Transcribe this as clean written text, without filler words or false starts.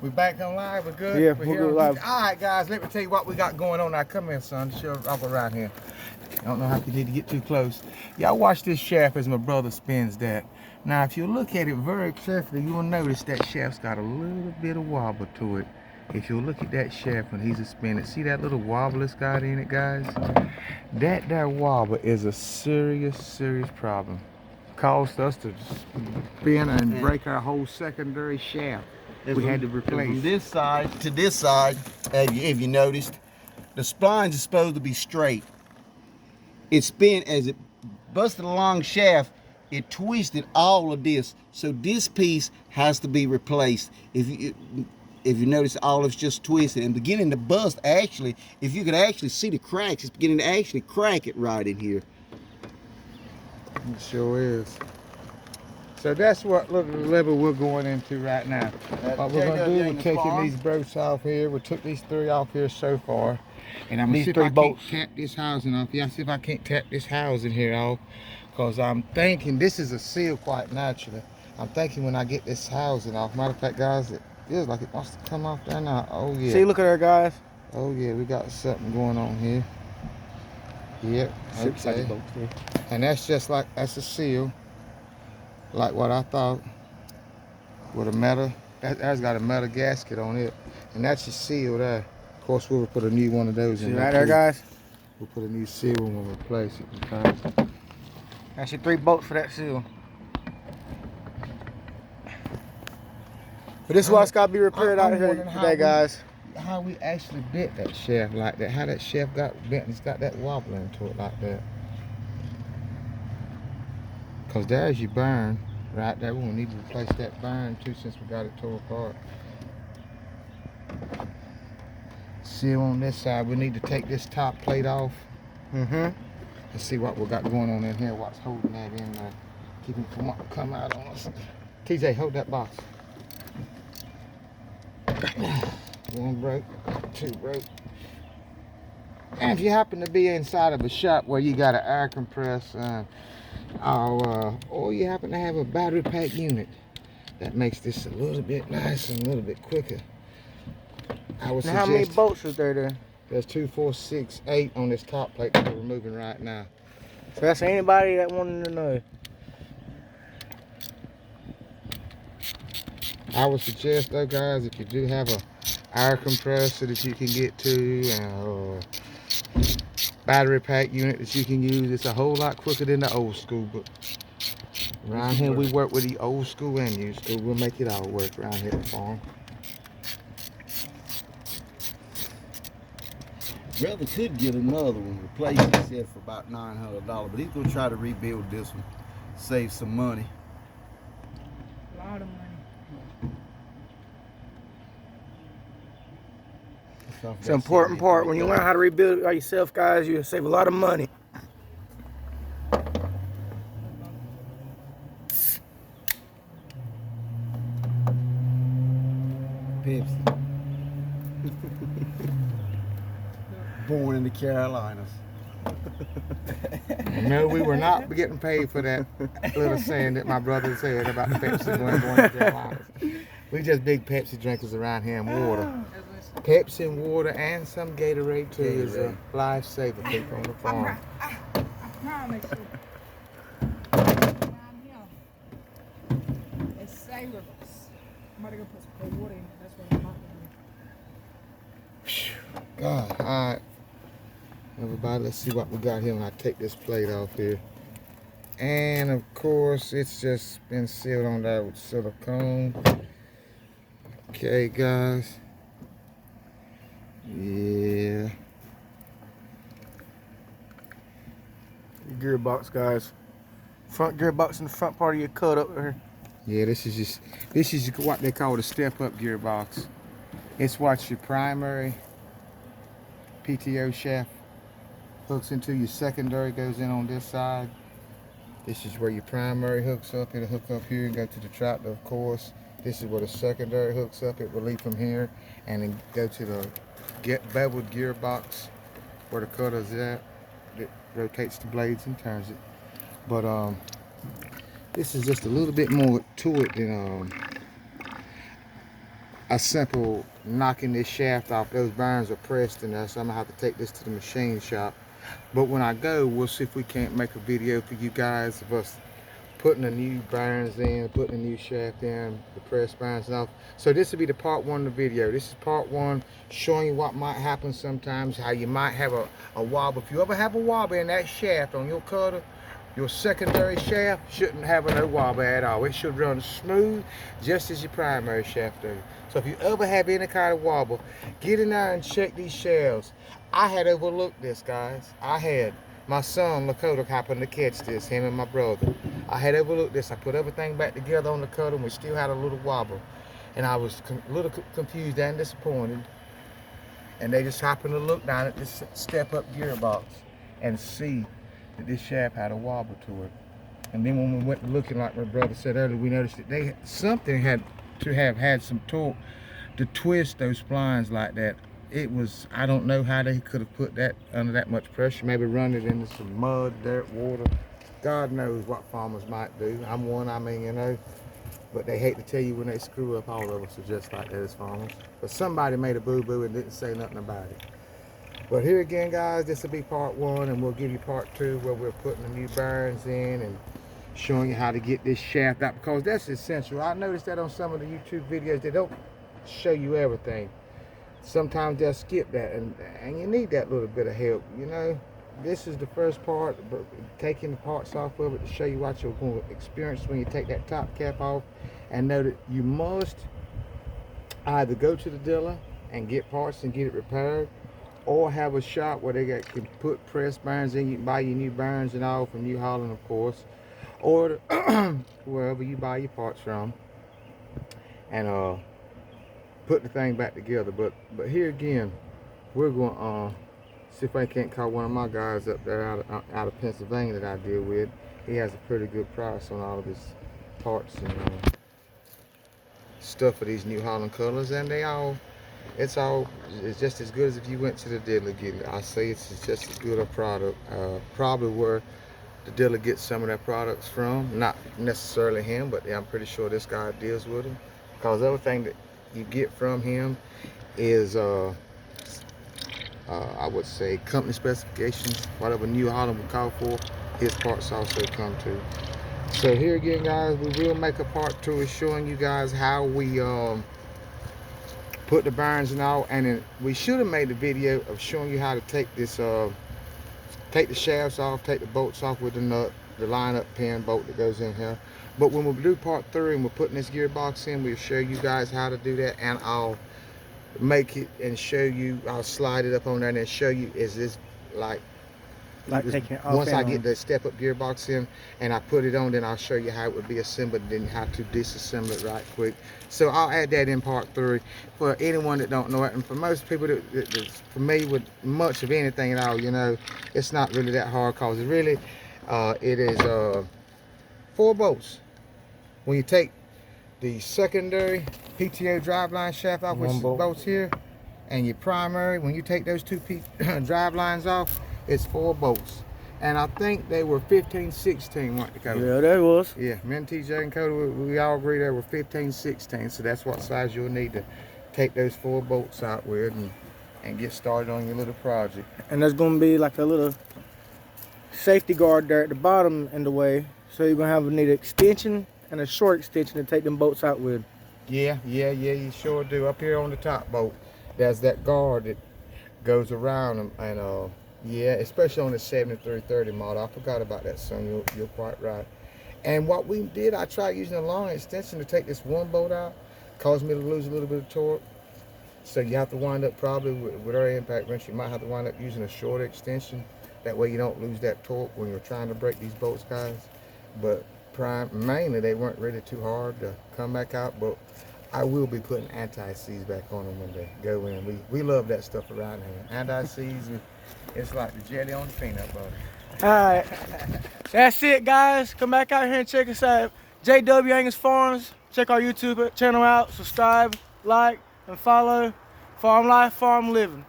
We back on live, we're good? Yeah, we're good live. All right, guys, let me tell you what we got going on now. Come here, son, show up around here. I don't know how you need to get too close. Y'all watch this shaft as my brother spins that. Now, if you look at it very carefully, you will notice that shaft's got a little bit of wobble to it. If you look at that shaft when he's a spinning, see that little wobble it's got in it, guys? That there wobble is a serious problem. Caused us to spin and break our whole secondary shaft. We had to replace. From this side to this side, if you noticed, the splines are supposed to be straight. It spin as it busted along shaft, it twisted all of this. So this piece has to be replaced. If you notice, all of it's just twisted and beginning to bust. Actually, if you could actually see the cracks, it's beginning to actually crack it right in here. It sure is. So that's what little level we're going into right now. What we're going to do, we're taking these bolts off here. We took these 3 off here so far. And I'm going to see if I can't tap this housing off. Yeah, see if I can't tap this housing here off. Because I'm thinking, this is a seal quite naturally. I'm thinking when I get this housing off. Matter of fact, guys, it feels like it wants to come off there now. Oh, yeah. See, look at her, guys. Oh, yeah, we got something going on here. Yep, okay. And that's just like, that's a seal. Like what I thought, with a metal, that's got a metal gasket on it, and that's your seal there. Of course, we'll put a new one of those in there. Right there, guys. We'll put a new seal and we'll replace it. Okay? That's your 3 bolts for that seal. But this is what's got to be repaired out here today, guys. How we actually bent that shaft like that, how that shaft got bent, it's got that wobbling to it like that. Because there's your burn right there. We'll need to replace that burn too since we got it tore apart. Seal on this side. We need to take this top plate off. And see what we got going on in here. What's holding that in there. Keep it from what come out on us. TJ, hold that box. 1 broke, 2 broke. And if you happen to be inside of a shop where you got an air compressor, or you happen to have a battery pack unit, that makes this a little bit nicer and a little bit quicker. I would suggest. How many bolts is there? There's 2, 4, 6, 8 on this top plate that we're removing right now. So that's anybody that wanted to know. I would suggest though, guys, if you do have a air compressor that you can get to, or battery pack unit that you can use, it's a whole lot quicker than the old school. But around here we work with the old school and new school. We'll make it all work around here at the farm. Brother could get another one, replace it, he said, for about $900, but he's gonna try to rebuild this one, save some money. A lot of money. It's an important part. When you learn how to rebuild it by yourself, guys, you'll save a lot of money. Pepsi. Born in the Carolinas. No, we were not getting paid for that little saying that my brother said about the Pepsi going to the Carolinas. We just big Pepsi drinkers around here, and water. Pepsi and water and some Gatorade too is a lifesaver, people on the farm. I promise you. Around here, it's savers. I'm about to go put some cold water in it. That's what I'm talking God, all right. Everybody, let's see what we got here when I take this plate off here. And of course, it's just been sealed on there with silicone. Okay, guys. Yeah. Your gearbox, guys. Front gearbox in the front part of your cut up there. Yeah, this is what they call the step-up gearbox. It's what your primary PTO shaft hooks into. Your secondary goes in on this side. This is where your primary hooks up. It'll hook up here and go to the tractor, of course. This is where the secondary hooks up. It will leave from here and then go to the beveled gearbox where the cutter's at. It rotates the blades and turns it. But this is just a little bit more to it than a simple knocking this shaft off. Those bearings are pressed in there, so I'm gonna have to take this to the machine shop. But when I go, we'll see if we can't make a video for you guys of us putting the new bearings in, putting the new shaft in, the press bearings off. So this will be the part one of the video. This is part one, showing you what might happen sometimes, how you might have a wobble. If you ever have a wobble in that shaft on your cutter, your secondary shaft shouldn't have no wobble at all. It should run smooth, just as your primary shaft does. So if you ever have any kind of wobble, get in there and check these shafts. I had overlooked this, guys. My son, Lakota, happened to catch this, him and my brother. I had overlooked this. I put everything back together on the cutter, and we still had a little wobble. And I was a little confused and disappointed. And they just happened to look down at this step-up gearbox and see that this shaft had a wobble to it. And then when we went looking, like my brother said earlier, we noticed that something had to have had some torque to twist those splines like that. It was, I don't know how they could have put that under that much pressure. Maybe run it into some mud, dirt, water. God knows what farmers might do. I'm one, I mean, you know. But they hate to tell you when they screw up. All of us are just like that as farmers. But somebody made a boo-boo and didn't say nothing about it. But here again, guys, this will be part one, and we'll give you part two where we're putting the new bearings in and showing you how to get this shaft out, because that's essential. I noticed that on some of the YouTube videos, they don't show you everything. Sometimes they'll skip that, and you need that little bit of help, you know. This is the first part, but taking the parts off of it to show you what you're going to experience when you take that top cap off, and know that you must either go to the dealer and get parts and get it repaired, or have a shop where they can put press bearings in. You can buy your new bearings and all from New Holland, of course, or wherever you buy your parts from, and put the thing back together. But here again, we're going to see if I can't call one of my guys up there out of Pennsylvania that I deal with. He has a pretty good price on all of his parts and stuff for these New Holland colors, and it's just as good as if you went to the dealer to get it. I say it's just as good a product. Probably where the dealer gets some of their products from, not necessarily him, but I'm pretty sure this guy deals with them, because everything that you get from him is I would say company specifications. Whatever New Holland would call for, his parts also come to. So here again, guys, we will make a part two of showing you guys how we put the bearings and all, and then we should have made the video of showing you how to take this take the shafts off, take the bolts off with the nut, the line-up pin bolt that goes in here. But when we do part three and we're putting this gearbox in, we'll show you guys how to do that, and I'll make it and show you. I'll slide it up on there and then show you, is this like taking it off. Once I get the step-up gearbox in and I put it on, then I'll show you how it would be assembled, then how to disassemble it right quick. So I'll add that in part three for anyone that don't know it, and for most people that's familiar with much of anything at all, you know, it's not really that hard, because it really it is 4 bolts. When you take the secondary PTO driveline shaft off, which is bolts here, and your primary, when you take those 2 drive lines off, it's 4 bolts. And I think they were 15-16, weren't they, Cody? Yeah, that was. Yeah, me and TJ and Cody, we all agree they were 15-16, so that's what size you'll need to take those 4 bolts out with and get started on your little project. And there's going to be like a little safety guard there at the bottom in the way, so you're going to need an extension and a short extension to take them bolts out with. Yeah, you sure do. Up here on the top bolt, there's that guard that goes around them, and yeah, especially on the 7330 model. I forgot about that, son. You're quite right. And what we did, I tried using a long extension to take this one bolt out. Caused me to lose a little bit of torque. So you have to wind up probably with our impact wrench, you might have to wind up using a shorter extension. That way you don't lose that torque when you're trying to break these bolts, guys. But mainly they weren't really too hard to come back out, but I will be putting anti-seize back on them when they go in. We love that stuff around here. Anti-seize, it's like the jelly on the peanut butter. Alright, that's it, guys. Come back out here and check us out. JW Angus Farms. Check our YouTube channel out. Subscribe, like, and follow. Farm Life, Farm Living.